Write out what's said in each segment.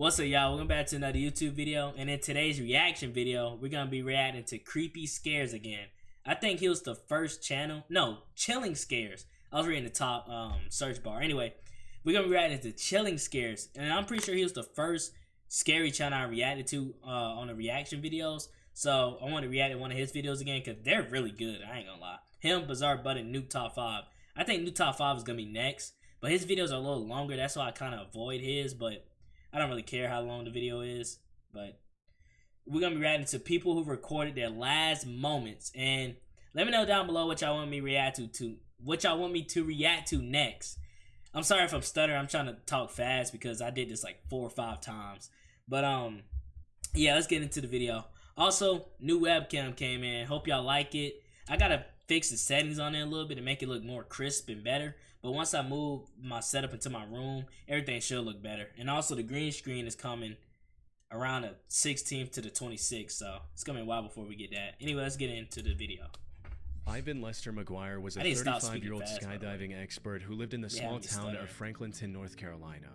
What's up, y'all? Welcome back to another YouTube video. And in today's reaction video, we're going to be reacting to creepy scares again. I think he was the first channel. No, chilling scares. I was reading the top search bar. Anyway, we're going to be reacting to chilling scares. And I'm pretty sure he was the first scary channel I reacted to on the reaction videos. So I want to react to one of his videos again because they're really good. I ain't going to lie. Him, Bizarre Bud, and Nuke Top 5. I think Nuke Top 5 is going to be next. But his videos are a little longer. That's why I kind of avoid his. But I don't really care how long the video is, but we're going to be reacting to people who recorded their last moments. And let me know down below what y'all want me to react to next. I'm sorry if I'm stuttering. I'm trying to talk fast because I did this like 4 or 5 times. But yeah, let's get into the video. Also, new webcam came in. Hope y'all like it. I got to fix the settings on it a little bit to make it look more crisp and better. But once I move my setup into my room, everything should look better. And also the green screen is coming around the 16th to the 26th. So it's coming a while before we get that. Anyway, let's get into the video. Ivan Lester McGuire was a 35-year-old skydiving expert who lived in the small town of Franklinton, North Carolina.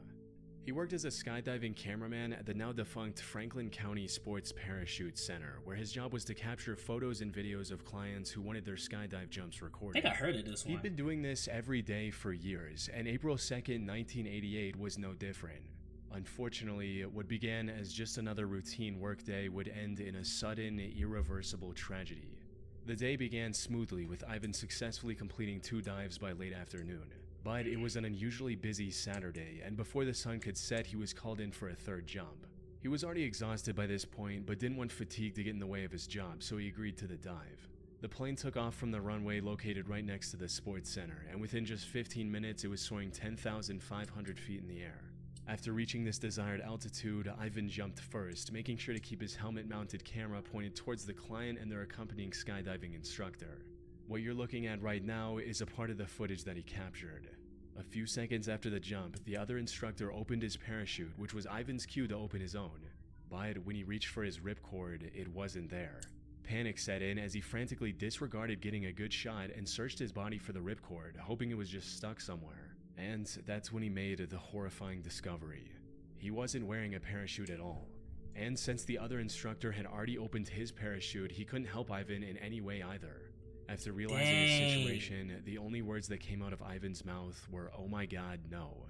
He worked as a skydiving cameraman at the now-defunct Franklin County Sports Parachute Center, where his job was to capture photos and videos of clients who wanted their skydive jumps recorded. I think I heard of this one. He'd been doing this every day for years, and April 2nd, 1988 was no different. Unfortunately, what began as just another routine workday would end in a sudden, irreversible tragedy. The day began smoothly, with Ivan successfully completing 2 dives by late afternoon. But it was an unusually busy Saturday, and before the sun could set, he was called in for a 3rd jump. He was already exhausted by this point, but didn't want fatigue to get in the way of his job, so he agreed to the dive. The plane took off from the runway located right next to the sports center, and within just 15 minutes, it was soaring 10,500 feet in the air. After reaching this desired altitude, Ivan jumped first, making sure to keep his helmet-mounted camera pointed towards the client and their accompanying skydiving instructor. What you're looking at right now is a part of the footage that he captured. A few seconds after the jump, the other instructor opened his parachute, which was Ivan's cue to open his own. But when he reached for his ripcord, it wasn't there. Panic set in as he frantically disregarded getting a good shot and searched his body for the ripcord, hoping it was just stuck somewhere. And that's when he made the horrifying discovery. He wasn't wearing a parachute at all. And since the other instructor had already opened his parachute, he couldn't help Ivan in any way either. After realizing his situation, the only words that came out of Ivan's mouth were, "Oh my God, no."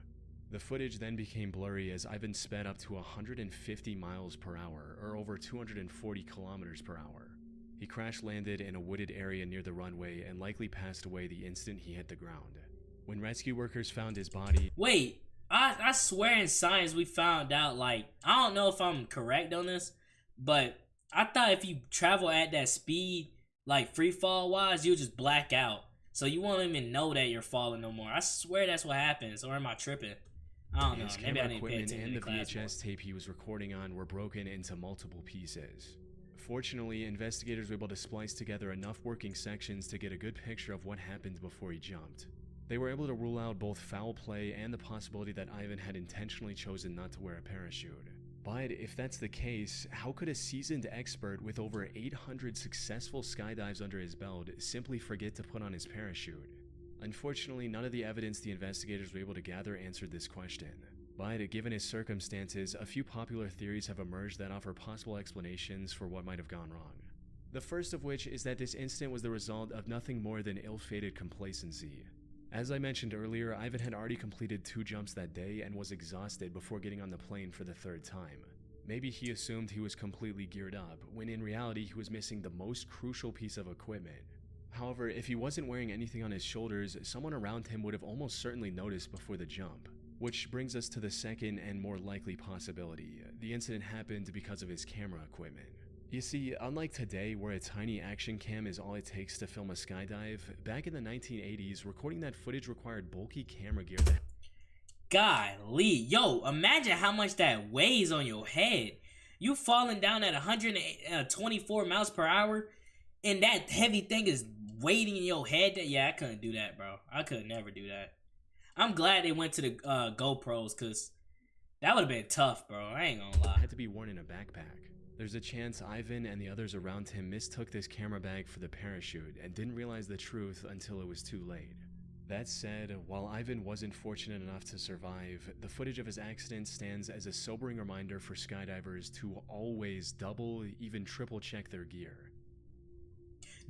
The footage then became blurry as Ivan sped up to 150 miles per hour, or over 240 kilometers per hour. He crash-landed in a wooded area near the runway and likely passed away the instant he hit the ground. When rescue workers found his body... Wait, I swear in science we found out, like, I don't know if I'm correct on this, but I thought if you travel at that speed, like free fall wise, you'll just black out. So you won't even know that you're falling no more. I swear that's what happens. Or am I tripping? I don't know. Maybe I need to pay attention and to the VHS tape he was recording on were broken into multiple pieces. Fortunately, investigators were able to splice together enough working sections to get a good picture of what happened before he jumped. They were able to rule out both foul play and the possibility that Ivan had intentionally chosen not to wear a parachute. But if that's the case, how could a seasoned expert with over 800 successful skydives under his belt simply forget to put on his parachute? Unfortunately, none of the evidence the investigators were able to gather answered this question. But given his circumstances, a few popular theories have emerged that offer possible explanations for what might have gone wrong. The first of which is that this incident was the result of nothing more than ill-fated complacency. As I mentioned earlier, Ivan had already completed 2 jumps that day and was exhausted before getting on the plane for the 3rd time. Maybe he assumed he was completely geared up, when in reality he was missing the most crucial piece of equipment. However, if he wasn't wearing anything on his shoulders, someone around him would have almost certainly noticed before the jump. Which brings us to the second and more likely possibility. The incident happened because of his camera equipment. You see, unlike today where a tiny action cam is all it takes to film a skydive, back in the 1980s, recording that footage required bulky camera gear that... Golly, yo, imagine how much that weighs on your head. You falling down at 124 miles per hour, and that heavy thing is weighting in your head. Yeah, I couldn't do that, bro. I could never do that. I'm glad they went to the GoPros, because that would have been tough, bro. I ain't gonna lie. Had to be worn in a backpack. There's a chance Ivan and the others around him mistook this camera bag for the parachute and didn't realize the truth until it was too late. That said, while Ivan wasn't fortunate enough to survive, the footage of his accident stands as a sobering reminder for skydivers to always double, even triple check their gear.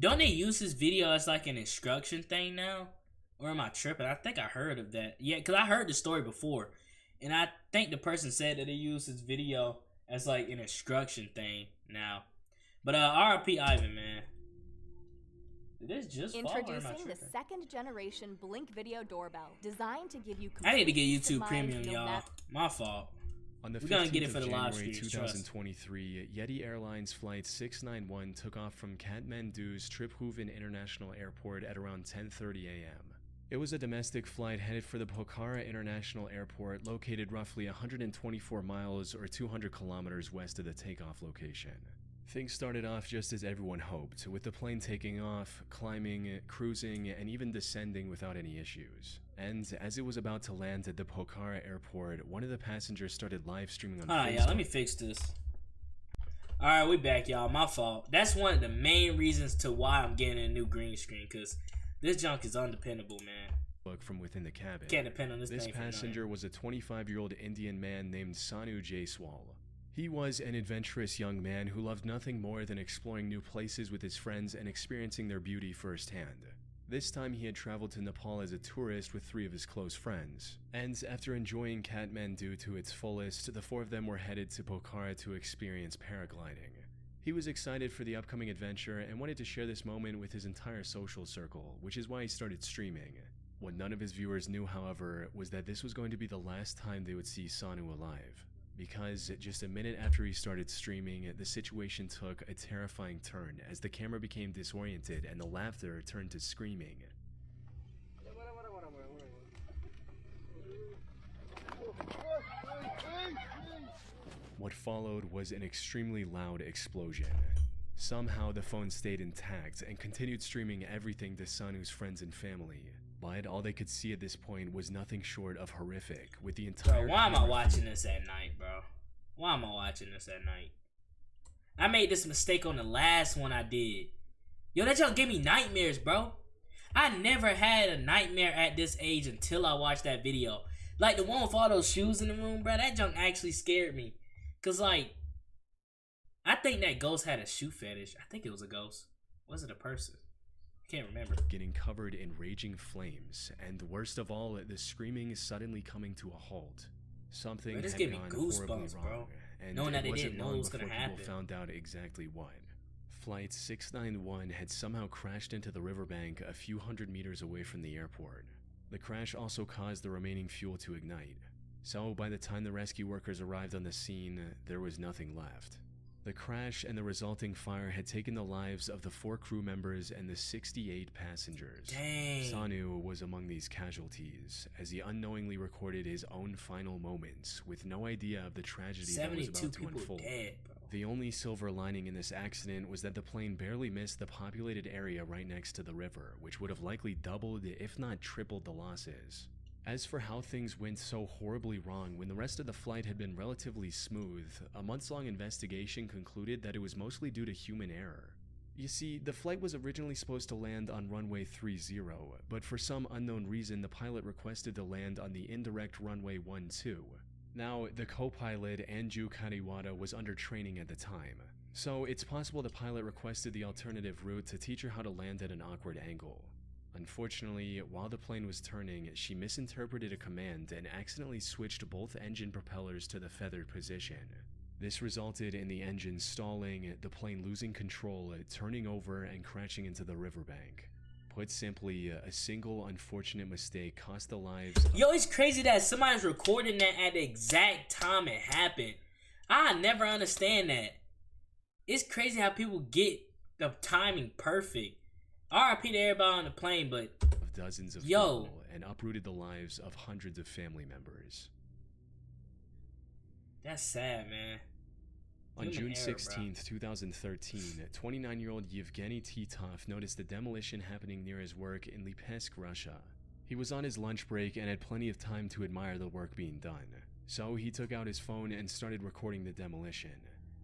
Don't they use his video as like an instruction thing now? Or am I tripping? I think I heard of that. Yeah, because I heard the story before. And I think the person said that they use his video as like an instruction thing now. But RIP Ivan, man. Did this just Introducing the second generation Blink video doorbell, designed to give you I need to get complete peace of YouTube mind Premium, no y'all. matter- My fault. On the We're gonna get it 15th for of the live January streams, 2023, Yeti Airlines Flight 691 took off from Kathmandu's Triphuvan International Airport at around 10:30 a.m. It was a domestic flight headed for the Pokhara International Airport, located roughly 124 miles or 200 kilometers west of the takeoff location. Things started off just as everyone hoped, with the plane taking off, climbing, cruising, and even descending without any issues. And as it was about to land at the Pokhara airport, one of the passengers started live streaming on Alright, Facebook. y'all, let me fix this. Alright, we back, y'all. My fault. That's one of the main reasons to why I'm getting a new green screen, because this junk is undependable, man. From within the cabin. Can't depend on this thing. This passenger was a 25-year-old Indian man named Sanu Jaiswal. He was an adventurous young man who loved nothing more than exploring new places with his friends and experiencing their beauty firsthand. This time he had traveled to Nepal as a tourist with 3 of his close friends, and after enjoying Kathmandu to its fullest, the 4 of them were headed to Pokhara to experience paragliding. He was excited for the upcoming adventure and wanted to share this moment with his entire social circle, which is why he started streaming. What none of his viewers knew, however, was that this was going to be the last time they would see Sanu alive. Because just a minute after he started streaming, the situation took a terrifying turn as the camera became disoriented and the laughter turned to screaming. What followed was an extremely loud explosion. Somehow the phone stayed intact and continued streaming everything to Sanu's friends and family. But all they could see at this point was nothing short of horrific, with the entire... Bro, why am I watching this at night, bro? Why am I watching this at night? I made this mistake on the last one I did. Yo, that junk gave me nightmares, bro. I never had a nightmare at this age until I watched that video. Like, the one with all those shoes in the room, bro, that junk actually scared me. Because, like, I think that ghost had a shoe fetish. I think it was a ghost. Was it a person? Can't remember. Getting covered in raging flames, and worst of all, the screaming is suddenly coming to a halt. Something had gone horribly wrong, and knowing that it they wasn't didn't know long it was before gonna people happen. found out exactly what. Flight 691 had somehow crashed into the riverbank a few hundred meters away from the airport. The crash also caused the remaining fuel to ignite, so by the time the rescue workers arrived on the scene, there was nothing left. The crash and the resulting fire had taken the lives of the 4 crew members and the 68 passengers. Dang. Sanu was among these casualties, as he unknowingly recorded his own final moments with no idea of the tragedy that was about to unfold. Dead, bro. The only silver lining in this accident was that the plane barely missed the populated area right next to the river, which would have likely doubled, if not tripled, the losses. As for how things went so horribly wrong when the rest of the flight had been relatively smooth, a months-long investigation concluded that it was mostly due to human error. You see, the flight was originally supposed to land on runway 30, but for some unknown reason the pilot requested to land on the indirect runway 12. Now, the co-pilot, Anju Kariwada, was under training at the time, so it's possible the pilot requested the alternative route to teach her how to land at an awkward angle. Unfortunately, while the plane was turning, she misinterpreted a command and accidentally switched both engine propellers to the feathered position. This resulted in the engine stalling, the plane losing control, turning over, and crashing into the riverbank. Put simply, a single unfortunate mistake cost the lives of... Yo, it's crazy that somebody's recording that at the exact time it happened. I never understand that. It's crazy how people get the timing perfect. RIP to everybody on the plane, but of dozens of people and uprooted the lives of hundreds of family members. That's sad, man. On June 16th, 2013, 29-year-old Yevgeny Titov noticed a demolition happening near his work in Lipetsk, Russia. He was on his lunch break and had plenty of time to admire the work being done, so he took out his phone and started recording the demolition.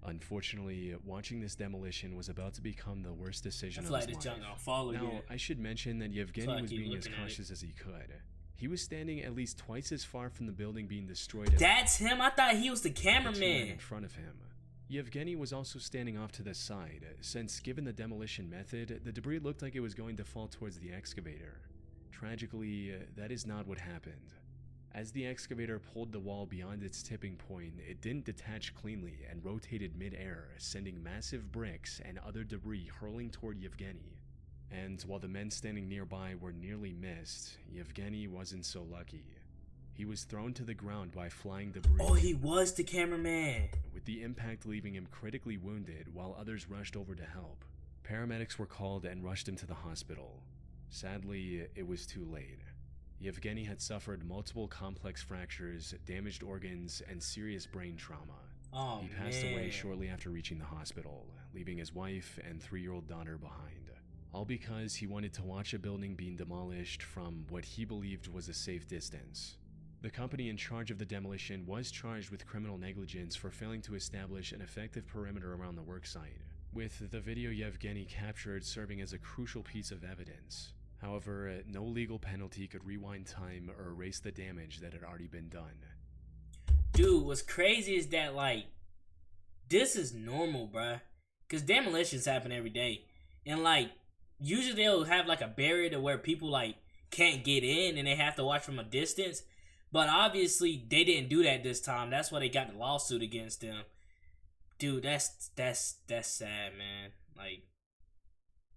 Unfortunately, watching this demolition was about to become the worst I decision feel of like his this life. junk gonna fall Now, again. I should mention that Yevgeny So I was keep being as looking at it. cautious as he could. He was standing at least twice as far from the building being destroyed as That's him? I thought he was the the two men in cameraman. front of him. Yevgeny was also standing off to the side, since given the demolition method, the debris looked like it was going to fall towards the excavator. Tragically, that is not what happened. As the excavator pulled the wall beyond its tipping point, it didn't detach cleanly and rotated mid-air, sending massive bricks and other debris hurling toward Yevgeny. And while the men standing nearby were nearly missed, Yevgeny wasn't so lucky. He was thrown to the ground by flying debris, Oh, he was the cameraman. with the impact leaving him critically wounded while others rushed over to help. Paramedics were called and rushed him to the hospital. Sadly, it was too late. Yevgeny had suffered multiple complex fractures, damaged organs, and serious brain trauma. Oh, He passed man. away shortly after reaching the hospital, leaving his wife and 3-year-old daughter behind. All because he wanted to watch a building being demolished from what he believed was a safe distance. The company in charge of the demolition was charged with criminal negligence for failing to establish an effective perimeter around the worksite, with the video Yevgeny captured serving as a crucial piece of evidence. However, no legal penalty could rewind time or erase the damage that had already been done. Dude, what's crazy is that, like, this is normal, bruh. Because demolitions happen every day. And, like, usually they'll have, like, a barrier to where people, like, can't get in and they have to watch from a distance. But obviously, they didn't do that this time. That's why they got the lawsuit against them. Dude, that's sad, man. Like,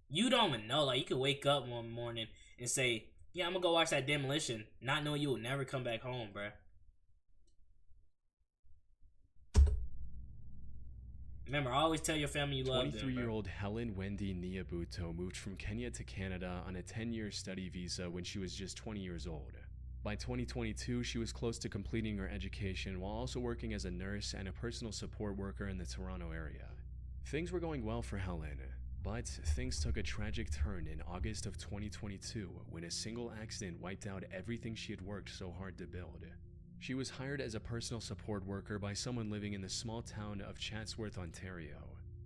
you don't even know. Like, you could wake up one morning and say, yeah, I'm gonna go watch that demolition, not knowing you will never come back home, bruh. Remember, always tell your family you love them. 23-year-old Helen Wendy Niabuto moved from Kenya to Canada on a 10-year study visa when she was just 20 years old. By 2022, she was close to completing her education while also working as a nurse and a personal support worker in the Toronto area. Things were going well for Helen, but things took a tragic turn in August of 2022 when a single accident wiped out everything she had worked so hard to build. She was hired as a personal support worker by someone living in the small town of Chatsworth, Ontario.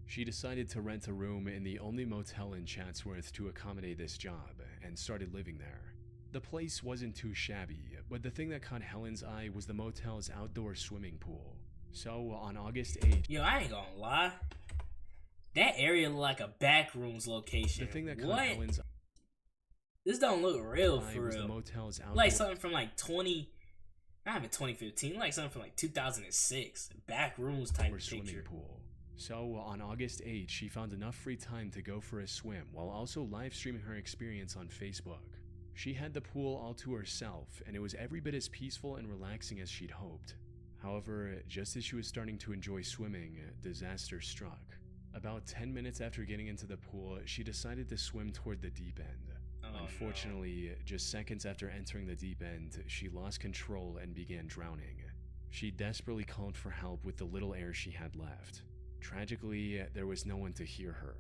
She decided to rent a room in the only motel in Chatsworth to accommodate this job and started living there. The place wasn't too shabby, but the thing that caught Helen's eye was the motel's outdoor swimming pool. So on August 8th, Yo, I ain't gonna lie. That area look like a backrooms location. the thing that What? caught Helen's This don't look real eye for was the real. motel's outdoor Like something from like 20, not even 2015, like something from like 2006. Backrooms type of swimming picture. pool. So on August 8th, she found enough free time to go for a swim while also live streaming her experience on Facebook. She had the pool all to herself, and it was every bit as peaceful and relaxing as she'd hoped. However, just as she was starting to enjoy swimming, disaster struck. About 10 minutes after getting into the pool, she decided to swim toward the deep end. Oh, Unfortunately, just seconds after entering the deep end, she lost control and began drowning. She desperately called for help with the little air she had left. Tragically, there was no one to hear her.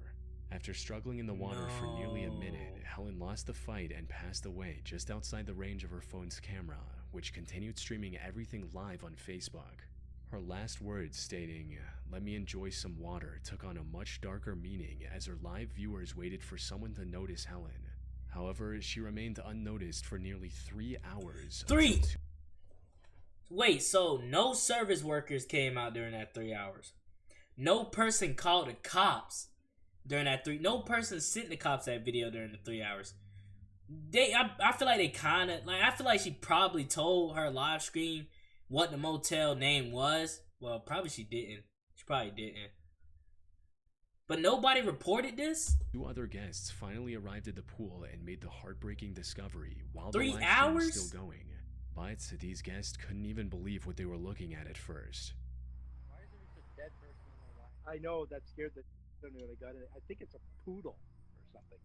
After struggling in the water for nearly a minute, Helen lost the fight and passed away just outside the range of her phone's camera, which continued streaming everything live on Facebook. Her last words stating, "Let me enjoy some water," took on a much darker meaning as her live viewers waited for someone to notice Helen. However, she remained unnoticed for nearly 3 hours. Wait, so no service workers came out during that 3 hours? No person called the cops during that no person sent the cops that video during the 3 hours? I feel like they kind of, like, I feel like she probably told her live stream what the motel name was. Well, probably she didn't. She probably didn't. But nobody reported this? 2 other guests finally arrived at the pool and made the heartbreaking discovery while 3 the live stream hours? was still going. But these guests couldn't even believe what they were looking at first. Why is there just a dead person in my life? I know, that scared the when I got it. I think it's a poodle or something.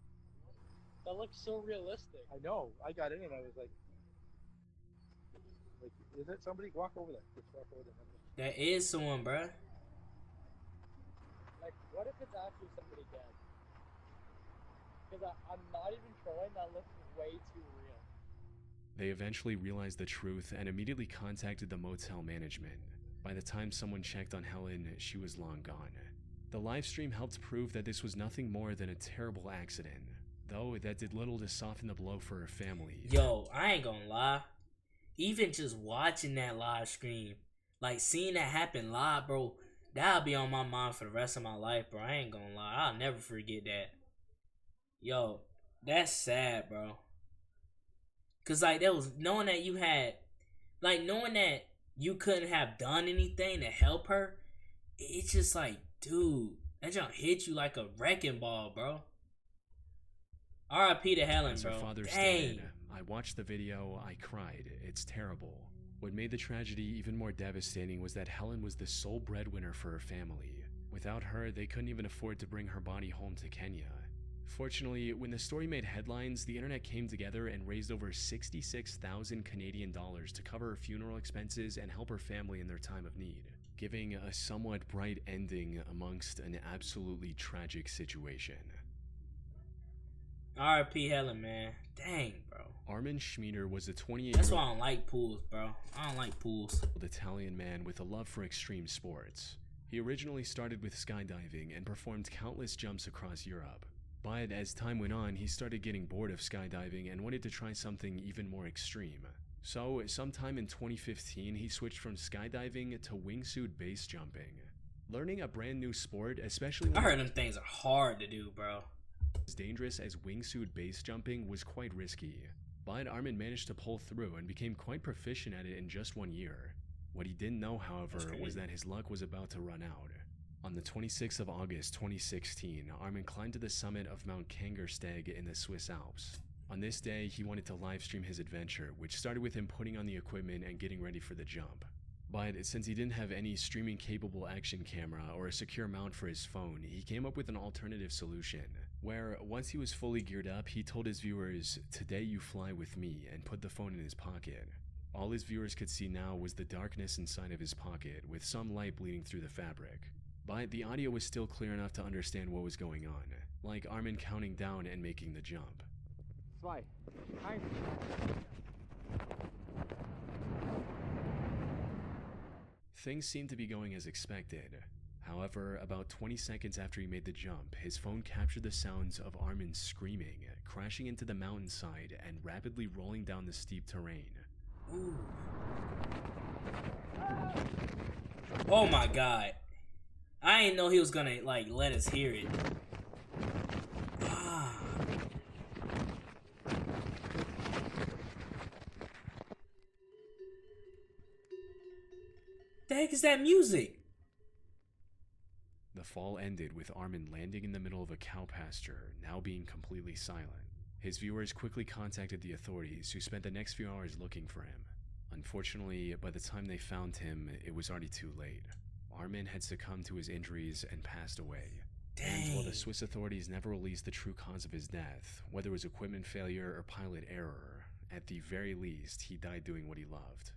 That looks so realistic. I know. I got in and I was like, is it somebody? Walk over there. Just walk over there. That is someone, bruh. Like, what if it's actually somebody dead? Because I'm not even trolling. That looks way too real. They eventually realized the truth and immediately contacted the motel management. By the time someone checked on Helen, she was long gone. The live stream helped prove that this was nothing more than a terrible accident, though that did little to soften the blow for her family. Yo, I ain't gonna lie. Even just watching that live stream, like seeing that happen live, bro, that'll be on my mind for the rest of my life, bro. I ain't gonna lie. I'll never forget that. Yo, that's sad, bro. Cause like that was knowing that you had, like knowing that you couldn't have done anything to help her. It's just like, dude, that jump hit you like a wrecking ball, bro. R.I.P. to Helen, As bro. her father Dang. stated, "I watched the video, I cried. It's terrible." What made the tragedy even more devastating was that Helen was the sole breadwinner for her family. Without her, they couldn't even afford to bring her body home to Kenya. Fortunately, when the story made headlines, the internet came together and raised over 66,000 Canadian dollars to cover her funeral expenses and help her family in their time of need, giving a somewhat bright ending amongst an absolutely tragic situation. R.I.P. Helen, man. Dang, bro. Armin Schmieder was a 28-year-old That's why I don't like pools, bro. I don't like pools. Italian man with a love for extreme sports. He originally started with skydiving and performed countless jumps across Europe. But as time went on, he started getting bored of skydiving and wanted to try something even more extreme. So, sometime in 2015, he switched from skydiving to wingsuit base jumping. Learning a brand new sport, especially I heard them things are hard to do, bro. as dangerous as wingsuit base jumping, was quite risky. But Armin managed to pull through and became quite proficient at it in just 1 year. What he didn't know, however, was that his luck was about to run out. On the 26th of August 2016, Armin climbed to the summit of Mount Kangersteg in the Swiss Alps. On this day, he wanted to livestream his adventure, which started with him putting on the equipment and getting ready for the jump. But since he didn't have any streaming-capable action camera or a secure mount for his phone, he came up with an alternative solution, where once he was fully geared up, he told his viewers, "Today you fly with me," and put the phone in his pocket. All his viewers could see now was the darkness inside of his pocket, with some light bleeding through the fabric. But the audio was still clear enough to understand what was going on, like Armin counting down and making the jump. 2, 1. Things seemed to be going as expected. However, about 20 seconds after he made the jump, his phone captured the sounds of Armin screaming, crashing into the mountainside, and rapidly rolling down the steep terrain. Ooh. Oh my god. I didn't know he was gonna like let us hear it. Ah. The heck is that music? The fall ended with Armin landing in the middle of a cow pasture, now being completely silent. His viewers quickly contacted the authorities, who spent the next few hours looking for him. Unfortunately, by the time they found him, it was already too late. Armin had succumbed to his injuries and passed away. Dang. And while the Swiss authorities never released the true cause of his death, whether it was equipment failure or pilot error, at the very least, he died doing what he loved.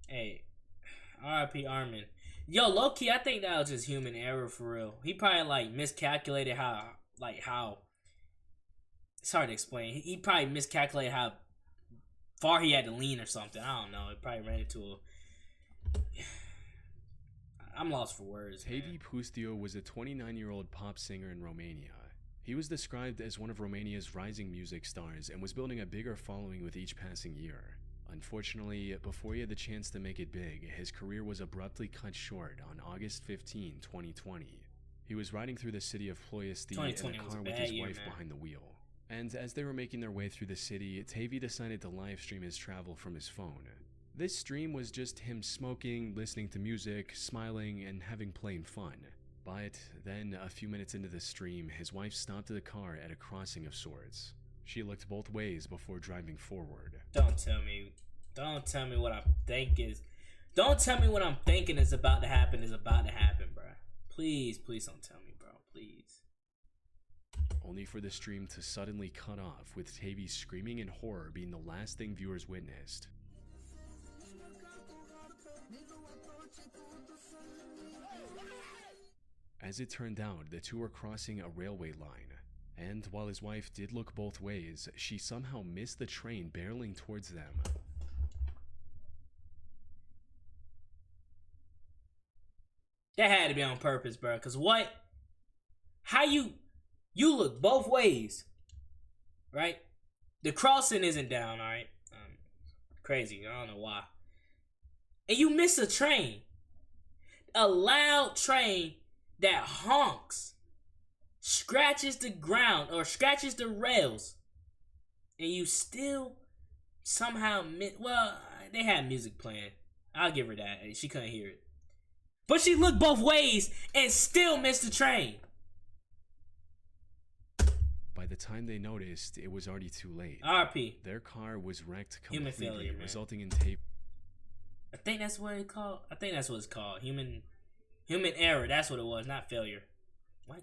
Hey, R.I.P. Armin. Yo, low-key, I think that was just human error for real. He probably like miscalculated how it's hard to explain. He probably miscalculated how far he had to lean or something. I don't know. It probably ran into a... I'm lost for words. Tevye Pustiu was a 29-year-old pop singer in Romania. He was described as one of Romania's rising music stars and was building a bigger following with each passing year. Unfortunately, before he had the chance to make it big, his career was abruptly cut short on August 15, 2020. He was riding through the city of Ploiesti in a car with his wife behind the wheel. And as they were making their way through the city, Tevye decided to live stream his travel from his phone. This stream was just him smoking, listening to music, smiling, and having plain fun. But then, a few minutes into the stream, his wife stopped the car at a crossing of sorts. She looked both ways before driving forward. Don't tell me what I'm thinking. Don't tell me what I'm thinking is about to happen, bro. Please don't tell me, bro. Please. Only for the stream to suddenly cut off, with Tevye screaming in horror being the last thing viewers witnessed. As it turned out, the two were crossing a railway line, and while his wife did look both ways, she somehow missed the train barreling towards them. That had to be on purpose, bro. Cause what? How you look both ways, right? The crossing isn't down, all right. Crazy. I don't know why. And you miss a train, a loud train that honks, scratches the ground or scratches the rails, and you still somehow well, they had music playing. I'll give her that. She couldn't hear it. But she looked both ways and still missed the train. By the time they noticed, it was already too late. RP. Their car was wrecked Human completely, failure, man. resulting in tape. I think that's what it's called. I think that's what it's called. Human error. That's what it was, not failure. What?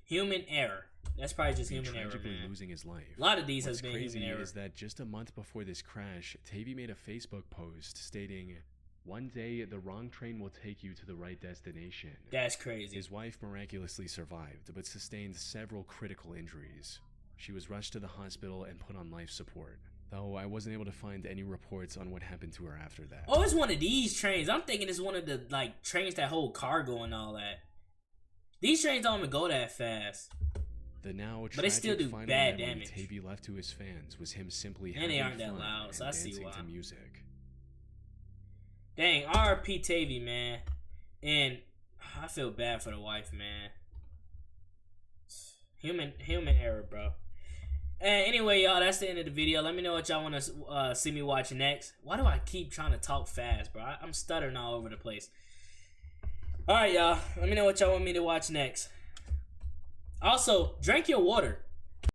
Human error. That's probably just human error, Tragically man. losing his life. A lot of these What's has been crazy human error. is that just a month before this crash, Tavy made a Facebook post stating, "One day the wrong train will take you to the right destination." That's crazy. His wife miraculously survived, but sustained several critical injuries. She was rushed to the hospital and put on life support, though I wasn't able to find any reports on what happened to her after that. Oh, it's one of these trains. I'm thinking it's one of the like trains that hold cargo and all that. These trains don't even go that fast. The now But they still do final bad memory damage. Tavy left to his fans was him simply And having they aren't that fun loud, and so I see dancing why. to music. Dang, RP Tavy, man. And I feel bad for the wife, man. Human error, bro. And anyway, y'all, that's the end of the video. Let me know what y'all want to see me watch next. Why do I keep trying to talk fast, bro? I'm stuttering all over the place. All right, y'all. Let me know what y'all want me to watch next. Also, drink your water.